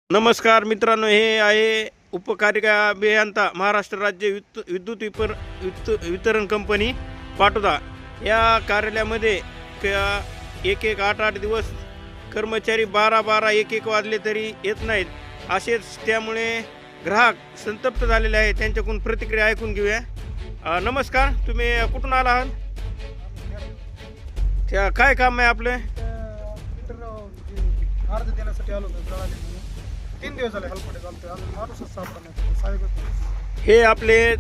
नमस्कार मित्रांनो, हे आहे उपकारिका अभियंता महाराष्ट्र राज्य विद्युत वितरण कंपनी पाटोदा या कार्यालयामध्ये एक 8 दिवस कर्मचारी 12 1 वाजले तरी येत नाहीत. असेच त्यामुळे ग्राहक संतप्त झालेले आहेत. त्यांच्याकडून प्रतिक्रिया ऐकून घेऊया. नमस्कार, तुम्ही कुठून आला आहात? त्या काय काम आहे आपलं? अर्ज देण्यासाठी आलो होतो. 3 दिवस झाले हलपडे चालतोय, अजून माणूसच सापडला नाही. साहेब हे आपले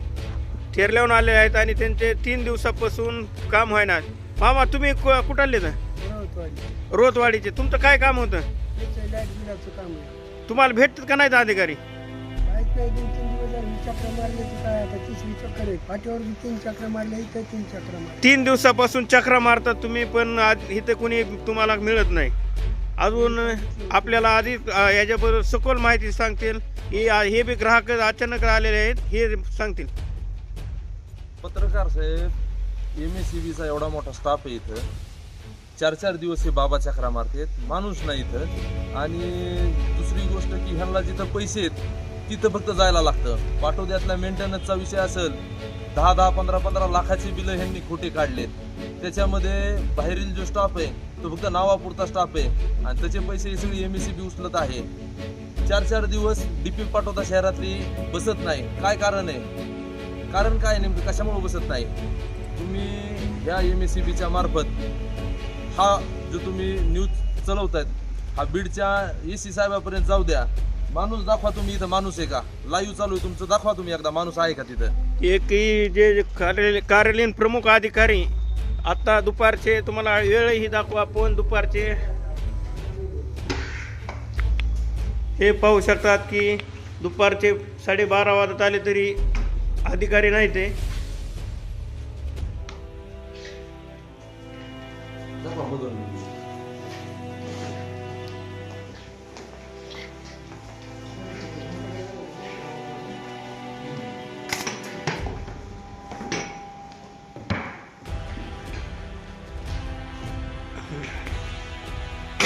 थेरल्याहून आले आहेत आणि त्यांचे 3 दिवसापासून काम होईना. मामा, तुम्ही कुठं आले तर? रोतवाडीचे. तुमचं काय काम होतं? लाईट बिलाचं काम आहे. तुम्हाला भेटतात का नाहीत अधिकारी? लाईट नाही, 2-3 दिवस झाले. चक्र मारले तर काय आता 30 चक्र आहे. फाटीवर 3 चक्र मारले, इथं 3 चक्र मारले. 3 दिवसापासून चक्रा मारतात तुम्ही, पण आज इथे कोणी तुम्हाला मिळत नाही. अजून आपल्याला आधी याच्याबरोबर सखोल माहिती सांगतील. हे बी ग्राहक अचानक आलेले आहेत, हे सांगतील. पत्रकार साहेब, MSEBचा एवढा मोठा स्टाफ आहे इथं. 4 दिवस हे बाबा चक्रा मारतात, माणूस नाही इथं. आणि दुसरी गोष्ट की ह्यांना जिथं पैसे आहेत तिथं फक्त जायला लागतं. पाटोद्यातला मेंटेनन्सचा विषय असेल, 10 15 लाखाची बिलं ह्यांनी खोटे काढलेत. त्याच्यामध्ये बाहेरील जो स्टाफ आहे तो फक्त नावापुरता स्टाफ आहे आणि त्याचे पैसे हे सगळी MSEB उचलत आहे. 4 दिवस DP पाटोदा शहरातली बसत नाही. काय कारण आहे? कारण काय नेमकं कशामुळे बसत नाही? तुम्ही या MSEBच्या मार्फत हा जो तुम्ही न्यूज चालवतायत हा बीडच्या EC साहेबापर्यंत जाऊ द्या. माणूस दाखवा, तुम्ही इथं माणूस आहे का? लाईव्ह चालू आहे तुमचं, दाखवा तुम्ही एकदा माणूस आहे का तिथं. एकही जे कार्यालयीन प्रमुख अधिकारी आता दुपारचे, तुम्हाला वेळही दाखवा, पण दुपारचे हे पाहू शकतात की दुपारचे 12:30 वाजत आले तरी अधिकारी नाही ते.